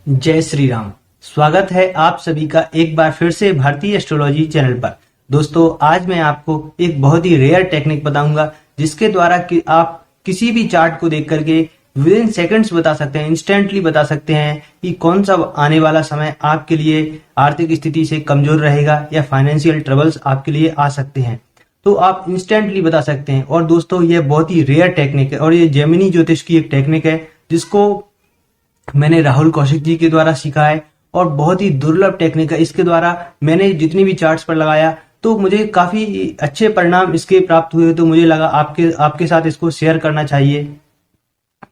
जय श्री राम। स्वागत है आप सभी का एक बार फिर से भारतीय एस्ट्रोलॉजी चैनल पर। दोस्तों, आज मैं आपको एक बहुत ही रेयर टेक्निक बताऊंगा जिसके द्वारा कि आप किसी भी चार्ट को देख करके विद इन सेकंड्स बता सकते हैं, इंस्टेंटली बता सकते हैं कि कौन सा आने वाला समय आपके लिए आर्थिक स्थिति से कमजोर रहेगा या फाइनेंशियल ट्रबल्स आपके लिए आ सकते हैं। तो आप इंस्टेंटली बता सकते हैं। और दोस्तों, ये बहुत ही रेयर टेक्निक है और ये जेमिनी ज्योतिष की एक टेक्निक है जिसको मैंने राहुल कौशिक जी के द्वारा सीखा है और बहुत ही दुर्लभ टेक्निक है। इसके द्वारा मैंने जितनी भी चार्ट्स पर लगाया तो मुझे काफी अच्छे परिणाम इसके प्राप्त हुए, तो मुझे लगा आपके साथ इसको शेयर करना चाहिए।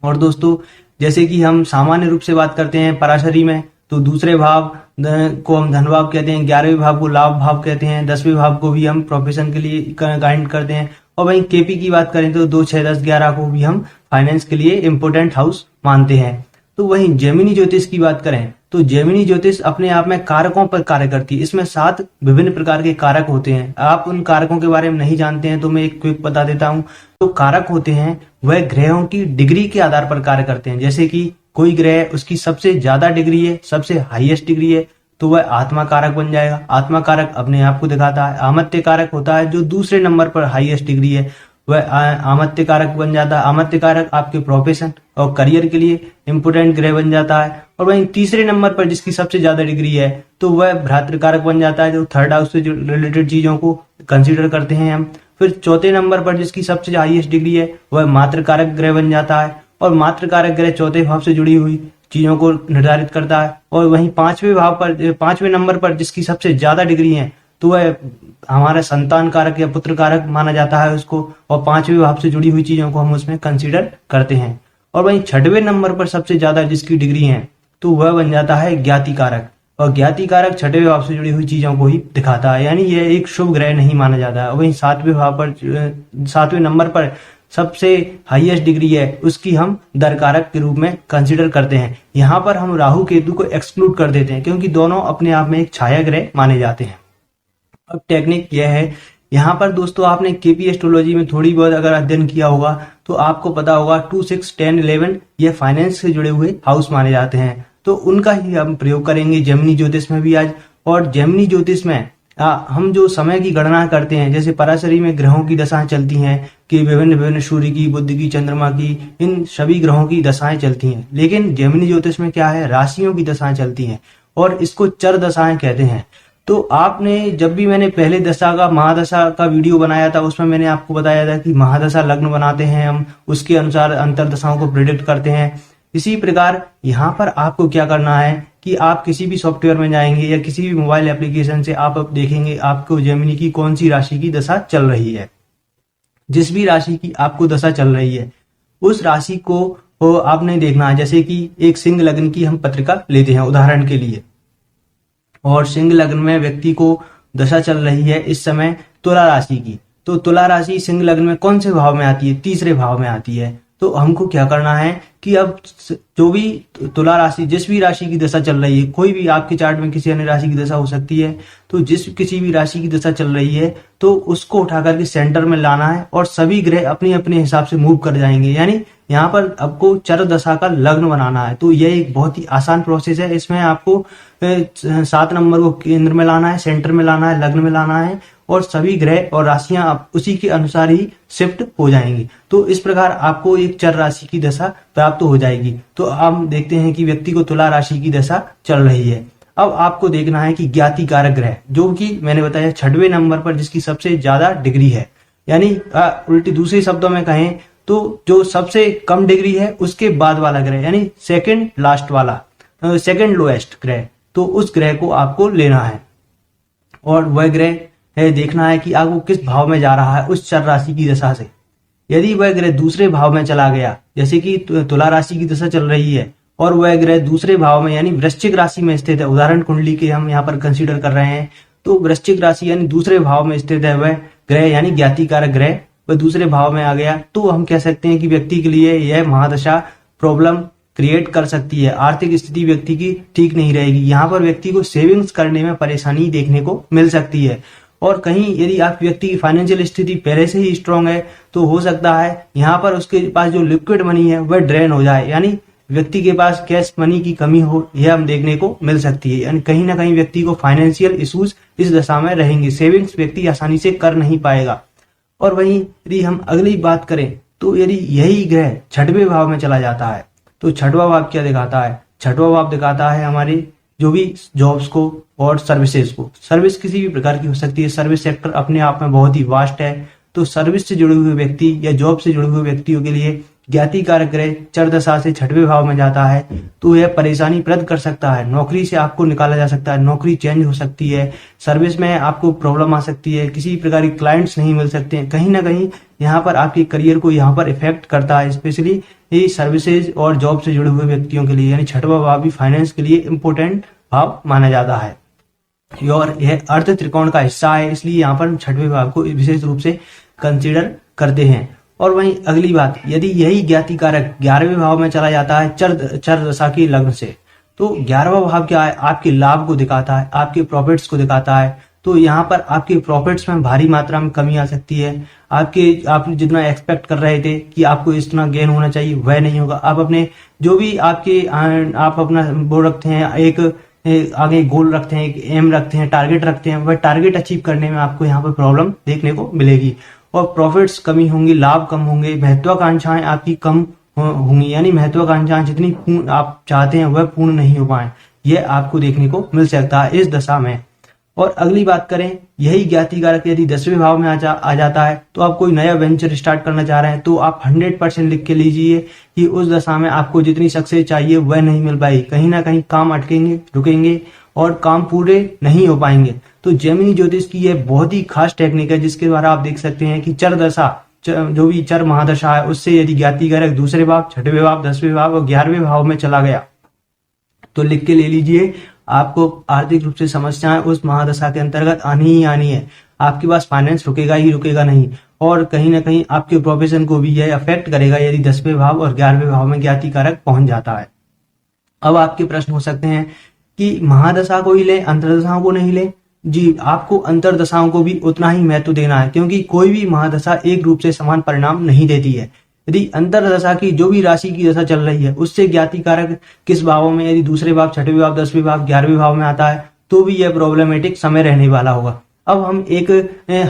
और दोस्तों, जैसे कि हम सामान्य रूप से बात करते हैं पराशरी में, तो दूसरे भाव को हम धन भाव कहते हैं, 11वें भाव को लाभ भाव कहते हैं, 10वें भाव को भी हम प्रोफेशन के लिए गाइड करते हैं। और वहीं केपी की बात करें तो 2, 6, 10, 11 को भी हम फाइनेंस के लिए इंपोर्टेंट हाउस मानते हैं। तो वहीं जेमिनी ज्योतिष की बात करें तो जेमिनी ज्योतिष अपने आप में कारकों पर कार्य करती है। इसमें 7 विभिन्न प्रकार के कारक होते हैं। आप उन कारकों के बारे में नहीं जानते हैं तो मैं एक क्विक बता देता हूं। तो कारक होते हैं वह ग्रहों की डिग्री के आधार पर कार्य करते हैं। जैसे कि कोई ग्रह उसकी सबसे ज्यादा डिग्री है, सबसे हाईएस्ट डिग्री है, तो वह आत्मा कारक बन जाएगा। आत्मा कारक अपने आप को दिखाता है। अमर्त्य कारक होता है जो दूसरे नंबर पर हाईएस्ट डिग्री है, वह अमर्त्य कारक बन जाता है। अमर्त्य कारक आपके प्रोफेशन और करियर के लिए इंपोर्टेंट ग्रह बन जाता है। और वहीं तीसरे नंबर पर जिसकी सबसे ज्यादा डिग्री है तो वह भ्रातृ कारक बन जाता है, जो थर्ड हाउस से रिलेटेड चीजों को कंसीडर करते हैं हम। फिर चौथे नंबर पर जिसकी सबसे हाईएस्ट डिग्री है वह मातृ कारक ग्रह बन जाता है, और मातृ कारक ग्रह चौथे भाव से जुड़ी हुई चीजों को निर्धारित करता है। और वहीं पांचवें नंबर पर जिसकी सबसे ज्यादा डिग्री है तो वह हमारा संतान कारक या पुत्र कारक माना जाता है उसको, और 5वें भाव से जुड़ी हुई चीजों को हम उसमें कंसीडर करते हैं। और वहीं 6वें नंबर पर सबसे ज्यादा जिसकी डिग्री है तो वह बन जाता है ज्ञाति कारक, और ज्ञाति कारक 6वें भाव से जुड़ी हुई चीजों को ही दिखाता है, यानी यह एक शुभ ग्रह नहीं माना जाता है। वहीं 7वें नंबर पर सबसे हाईएस्ट डिग्री है उसकी हम दर कारक के रूप में कंसीडर करते हैं। यहाँ पर हम राहु केतु को एक्सक्लूड कर देते हैं क्योंकि दोनों अपने आप में एक छाया ग्रह माने जाते हैं। अब टेक्निक यह है, यहाँ पर दोस्तों आपने केपी एस्ट्रोलॉजी में थोड़ी बहुत अगर अध्ययन किया होगा तो आपको पता होगा 2, 6, 10, 11 ये फाइनेंस से जुड़े हुए हाउस माने जाते हैं, तो उनका ही हम प्रयोग करेंगे जेमिनी ज्योतिष में भी आज। और जेमिनी ज्योतिष में हम जो समय की गणना करते हैं, जैसे पराशरी में ग्रहों की दशाएं चलती हैं कि विभिन्न सूर्य की, बुध की, चंद्रमा की, इन सभी ग्रहों की दशाएं चलती हैं। लेकिन जेमिनी ज्योतिष में क्या है, राशियों की दशाएं चलती हैं और इसको चर दशाएं कहते हैं। तो आपने जब भी मैंने पहले दशा का महादशा का वीडियो बनाया था उसमें मैंने आपको बताया था कि महादशा लग्न बनाते हैं हम, उसके अनुसार अंतरदशाओं को प्रिडिक्ट करते हैं। इसी प्रकार यहाँ पर आपको क्या करना है कि आप किसी भी सॉफ्टवेयर में जाएंगे या किसी भी मोबाइल एप्लीकेशन से आप देखेंगे आपको जेमिनी की कौन सी राशि की दशा चल रही है। जिस भी राशि की आपको दशा चल रही है उस राशि को आपने देखना है। जैसे कि एक सिंह लग्न की हम पत्रिका लेते हैं उदाहरण के लिए, और सिंह लग्न में व्यक्ति को दशा चल रही है इस समय तुला राशि की, तो तुला राशि सिंह लग्न में कौन से भाव में आती है, तीसरे भाव में आती है। तो हमको क्या करना है कि अब जो भी तुला राशि, जिस भी राशि की दशा चल रही है, कोई भी आपके चार्ट में किसी अन्य राशि की दशा हो सकती है, तो किसी भी राशि की दशा चल रही है तो उसको उठा करके सेंटर में लाना है और सभी ग्रह अपने अपने हिसाब से मूव कर जाएंगे। यानी यहाँ पर आपको चर दशा का लग्न बनाना है। तो यह एक बहुत ही आसान प्रोसेस है। इसमें आपको 7 नंबर को केंद्र में लाना है, सेंटर में लाना है, लग्न में लाना है, और सभी ग्रह और राशियां उसी के अनुसार ही शिफ्ट हो जाएंगी। तो इस प्रकार आपको एक चर राशि की दशा प्राप्त हो जाएगी। तो हम देखते हैं कि व्यक्ति को तुला राशि की दशा चल रही है। अब आपको देखना है कि ज्ञाति कारक ग्रह, जो कि मैंने बताया 6वें नंबर पर जिसकी सबसे ज्यादा डिग्री है, यानी उल्टी दूसरे शब्दों में कहें तो जो सबसे कम डिग्री है उसके बाद वाला ग्रह, यानी सेकंड लास्ट वाला, सेकंड लोएस्ट ग्रह, तो उस ग्रह को आपको लेना है। और वह ग्रह है देखना है कि आपको किस भाव में जा रहा है उस चर राशि की दशा से। यदि वह ग्रह दूसरे भाव में चला गया, जैसे कि तुला राशि की दशा चल रही है और वह ग्रह दूसरे भाव में यानी वृश्चिक राशि में स्थित है, उदाहरण कुंडली के हम यहाँ पर कंसीडर कर रहे हैं, तो वृश्चिक राशि यानी दूसरे भाव में स्थित है वह ग्रह, यानी ज्ञाति कारक ग्रह वह दूसरे भाव में आ गया, तो हम कह सकते हैं कि व्यक्ति के लिए यह महादशा प्रॉब्लम क्रिएट कर सकती है। आर्थिक स्थिति व्यक्ति की ठीक नहीं रहेगी। यहाँ पर व्यक्ति को सेविंग्स करने में परेशानी देखने को मिल सकती है। और कहीं यदि आप व्यक्ति की फाइनेंशियल स्थिति पहले से ही स्ट्रांग है तो हो सकता है यहाँ पर उसके पास जो लिक्विड मनी है वह ड्रेन हो जाए, यानी व्यक्ति के पास कैश मनी की कमी हो, यह हम देखने को मिल सकती है। यानी कहीं ना कहीं व्यक्ति को फाइनेंशियल इश्यूज इस दशा में रहेंगे, सेविंग्स व्यक्ति आसानी से कर नहीं पाएगा। और वहीं यदि हम अगली बात करें तो यदि यही ग्रह छठवें भाव में चला जाता है तो छठवां भाव क्या दिखाता है? छठवां भाव दिखाता है हमारे जो भी जॉब्स को और सर्विसेज को। सर्विस किसी भी प्रकार की हो सकती है, सर्विस सेक्टर अपने आप में बहुत ही वास्ट है। तो सर्विस से जुड़े हुए व्यक्ति या जॉब से जुड़े हुए व्यक्तियों के लिए ज्ञाति कारक ग्रह चर दशा से छठवें भाव में जाता है तो यह परेशानी प्रद कर सकता है। नौकरी से आपको निकाला जा सकता है, नौकरी चेंज हो सकती है, सर्विस में आपको प्रॉब्लम आ सकती है, किसी प्रकार के क्लाइंट्स नहीं मिल सकते हैं। कहीं ना कहीं यहाँ पर आपके करियर को यहाँ पर इफेक्ट करता है, स्पेशली ये सर्विसेज और जॉब से जुड़े हुए व्यक्तियों के लिए। यानी छठवां भाव भी फाइनेंस के लिए इंपॉर्टेंट भाव माना जाता है और यह अर्थ त्रिकोण का हिस्सा है, इसलिए यहाँ पर छठवें भाव को विशेष रूप से कंसीडर करते हैं। और वहीं अगली बात, यदि यही ज्ञाति कारक 11वें भाव में चला जाता है चर दशा की लग्न से, तो 11वां भाव क्या है? आपके लाभ को दिखाता है, आपके प्रॉफिट्स को दिखाता है। तो यहाँ पर आपके प्रॉफिट्स में भारी मात्रा में कमी आ सकती है। आप जितना एक्सपेक्ट कर रहे थे कि आपको इतना गेन होना चाहिए, वह नहीं होगा। आप अपने जो भी आप अपना वो रखते हैं, एक आगे गोल रखते हैं, एक एम रखते हैं, टारगेट रखते हैं, वह टारगेट अचीव करने में आपको यहाँ पर प्रॉब्लम देखने को मिलेगी और प्रॉफिट्स कमी होंगी, लाभ कम होंगे, महत्वाकांक्षाएं आपकी कम होंगी। यानी महत्वाकांक्षाएं जितनी आप चाहते हैं वह पूर्ण नहीं हो पाए, यह आपको देखने को मिल सकता है इस दशा में। और अगली बात करें, यही ज्ञाति कारक यदि 10वें भाव में आ जाता है तो आप कोई नया वेंचर स्टार्ट करना चाह रहे हैं तो आप 100% लिख के लीजिए कि उस दशा में आपको जितनी सक्सेस चाहिए वह नहीं मिल पाएगी। कहीं ना कहीं काम अटकेंगे, रुकेंगे और काम पूरे नहीं हो पाएंगे। तो जेमिनी ज्योतिष की यह बहुत ही खास टेक्निक है जिसके द्वारा आप देख सकते हैं कि चर दशा जो भी चर महादशा है उससे यदि ज्ञाति कारक दूसरे भाव, छठवें भाव, 10वें भाव और 11वें भाव में चला गया तो लिख के ले लीजिए, आपको आर्थिक रूप से समस्याएं उस महादशा के अंतर्गत आनी ही आनी है। आपके पास फाइनेंस रुकेगा ही रुकेगा नहीं और कहीं ना कहीं आपके प्रोफेशन को भी यह अफेक्ट करेगा यदि 10वें भाव और 11वें भाव में ज्ञाति कारक पहुंच जाता है। अब आपके प्रश्न हो सकते हैं कि महादशा को ही ले, अंतरदशाओं को नहीं ले? जी, आपको अंतरदशाओं को भी उतना ही महत्व देना है क्योंकि कोई भी महादशा एक रूप से समान परिणाम नहीं देती है। यदि अंतरदशा की जो भी राशि की दशा चल रही है उससे ज्ञाति कारक किस भावों में, यदि दूसरे भाव, छठवें भाव, 10वें भाव, 11वें भाव में आता है तो भी यह प्रॉब्लमेटिक समय रहने वाला होगा। अब हम एक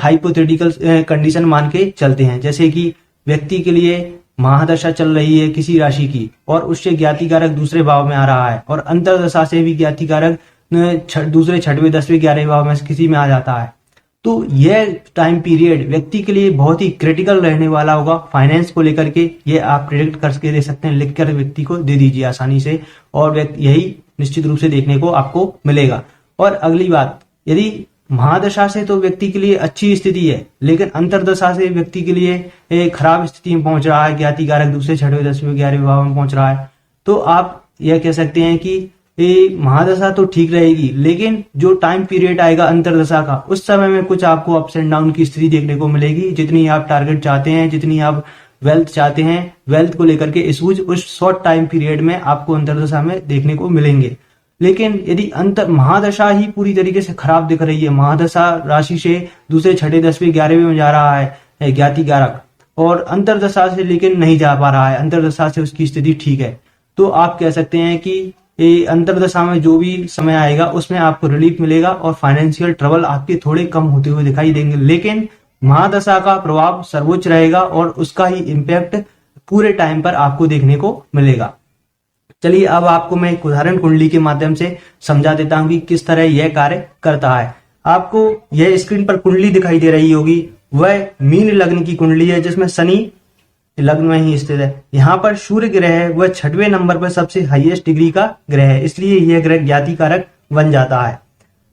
हाइपोथेटिकल कंडीशन मान के चलते हैं, जैसे कि व्यक्ति के लिए महादशा चल रही है किसी राशि की और उससे ज्ञाति कारक दूसरे भाव में आ रहा है और अंतरदशा से भी ज्ञाति कारक दूसरे, छठवें, 10वें, 11वें भाव में किसी में आ जाता है तो यह टाइम पीरियड व्यक्ति के लिए बहुत ही क्रिटिकल रहने वाला होगा फाइनेंस को लेकर के। ये आप प्रिडिक्ट करके दे सकते हैं, लिखकर व्यक्ति को दे दीजिए आसानी से और यही निश्चित रूप से देखने को आपको मिलेगा। और अगली बात, यदि महादशा से तो व्यक्ति के लिए अच्छी स्थिति है लेकिन अंतरदशा से व्यक्ति के लिए एक खराब स्थिति में पहुंच रहा है, ज्ञाति कारक दूसरे, छठवें, 10वें, 11वें भाव में पहुंच रहा है, तो आप यह कह सकते हैं कि ये महादशा तो ठीक रहेगी लेकिन जो टाइम पीरियड आएगा अंतरदशा का उस समय में कुछ आपको अप्स एंड डाउन की स्थिति देखने को मिलेगी। जितनी आप टारगेट चाहते हैं, जितनी आप वेल्थ चाहते हैं, वेल्थ को लेकर के इश्यूज उस शॉर्ट टाइम पीरियड में आपको अंतरदशा में देखने को मिलेंगे। लेकिन यदि महादशा ही पूरी तरीके से खराब दिख रही है, महादशा राशि से दूसरे, छठे, 10वें, 11वें में जा रहा है ज्ञाति कारक और अंतरदशा से लेकिन नहीं जा पा रहा है, अंतरदशा से उसकी स्थिति ठीक है, तो आप कह सकते हैं कि ये अंतरदशा में जो भी समय आएगा उसमें आपको रिलीफ मिलेगा और फाइनेंशियल ट्रबल आपके थोड़े कम होते हुए दिखाई देंगे। लेकिन महादशा का प्रभाव सर्वोच्च रहेगा और उसका ही इम्पैक्ट पूरे टाइम पर आपको देखने को मिलेगा। चलिए अब आपको मैं एक उदाहरण कुंडली के माध्यम से समझा देता हूं कि किस तरह यह कार्य करता है। आपको यह स्क्रीन पर कुंडली दिखाई दे रही होगी, वह मीन लग्न की कुंडली है जिसमें शनि लग्न में ही स्थित है। यहाँ पर सूर्य ग्रह है, वह 6वें नंबर पर सबसे हाईएस्ट डिग्री का ग्रह है, इसलिए यह ग्रह ज्ञाति कारक बन जाता है।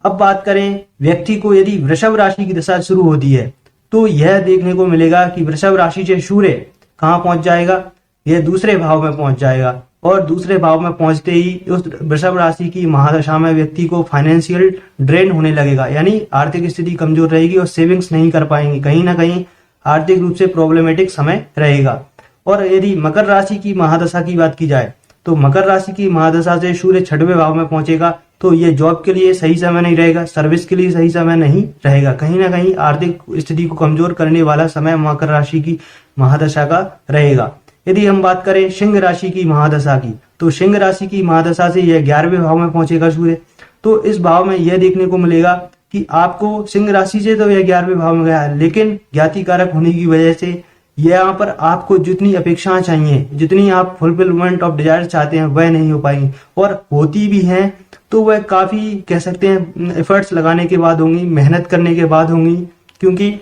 अब बात करें व्यक्ति को यदि वृषभ राशि की दशा शुरू होती है तो यह देखने को मिलेगा कि वृषभ राशि से सूर्य कहाँ पहुंच जाएगा, यह दूसरे भाव में पहुंच जाएगा और दूसरे भाव में पहुंचते ही उस वृषभ राशि की महादशा में व्यक्ति को फाइनेंशियल ड्रेन होने लगेगा, यानी आर्थिक स्थिति कमजोर रहेगी और सेविंग्स नहीं कर पाएंगे, कहीं ना कहीं आर्थिक रूप से प्रॉब्लमेटिक समय रहेगा। और यदि मकर राशि की महादशा की बात की जाए तो मकर राशि की महादशा से सूर्य 6वें भाव में पहुंचेगा तो ये जॉब के लिए सही समय नहीं रहेगा, सर्विस के लिए सही समय नहीं रहेगा, कहीं ना कहीं आर्थिक स्थिति को कमजोर करने वाला समय मकर राशि की महादशा का रहेगा। यदि हम बात करें सिंह राशि की महादशा की, तो सिंह राशि की महादशा से यह 11वें भाव में पहुंचेगा सूर्य। तो इस भाव में यह देखने को मिलेगा कि आपको सिंह राशि से तो यह 11वें भाव में गया है, लेकिन ज्ञाति कारक होने की वजह से यहाँ पर आपको जितनी अपेक्षाएं चाहिए, जितनी आप फुलफिलमेंट ऑफ डिजायर चाहते हैं, वह नहीं हो पाएंगी। और होती भी हैं तो वह काफी कह सकते हैं एफर्ट्स लगाने के बाद होंगी, मेहनत करने के बाद होंगी, क्योंकि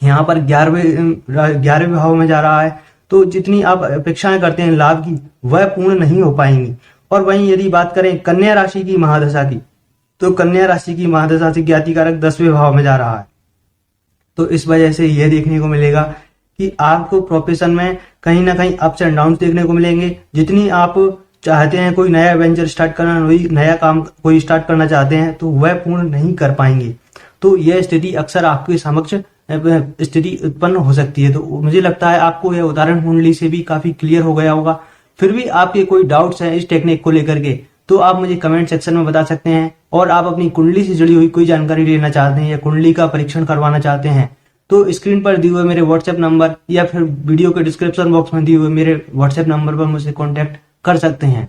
यहाँ पर 11वें भाव में जा रहा है। तो जितनी आप अपेक्षाएं करते हैं लाभ की, वह पूर्ण नहीं हो पाएंगी। और वहीं यदि बात करें कन्या राशि की महादशा की, तो कन्या राशि की महादशा से ज्ञाति कारक 10वें भाव में जा रहा है। तो इस वजह से यह देखने को मिलेगा कि आपको प्रोफेशन में कहीं ना कहीं अप्स एंड डाउन देखने को मिलेंगे। जितनी आप चाहते हैं कोई नया वेंचर स्टार्ट करना, कोई नया काम कोई स्टार्ट करना चाहते हैं, तो वह पूर्ण नहीं कर पाएंगे। तो यह स्थिति अक्सर आपके समक्ष स्थिति उत्पन्न हो सकती है। तो मुझे लगता है आपको यह उदाहरण कुंडली से भी काफी क्लियर हो गया होगा। फिर भी आपके कोई डाउट्स हैं इस टेक्निक को लेकर के, तो आप मुझे कमेंट सेक्शन में बता सकते हैं। और आप अपनी कुंडली से जुड़ी हुई कोई जानकारी लेना चाहते हैं या कुंडली का परीक्षण करवाना चाहते हैं, तो स्क्रीन पर दिए हुए मेरे व्हाट्सएप नंबर या फिर वीडियो के डिस्क्रिप्शन बॉक्स में दिए हुए मेरे व्हाट्सएप नंबर पर मुझसे कॉन्टेक्ट कर सकते हैं।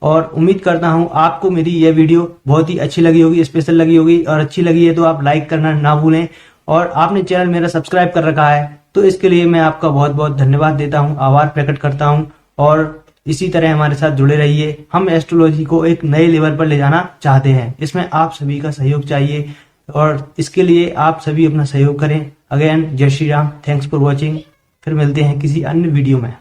और उम्मीद करता हूं आपको मेरी यह वीडियो बहुत ही अच्छी लगी होगी, स्पेशल लगी होगी। और अच्छी लगी है तो आप लाइक करना ना भूलें। और आपने चैनल मेरा सब्सक्राइब कर रखा है तो इसके लिए मैं आपका बहुत बहुत धन्यवाद देता हूं, आभार प्रकट करता हूं। और इसी तरह हमारे साथ जुड़े रहिए। हम एस्ट्रोलॉजी को एक नए लेवल पर ले जाना चाहते हैं, इसमें आप सभी का सहयोग चाहिए और इसके लिए आप सभी अपना सहयोग करें। अगेन जय Shri Ram, thanks for watching. फिर मिलते हैं किसी अन्य वीडियो में।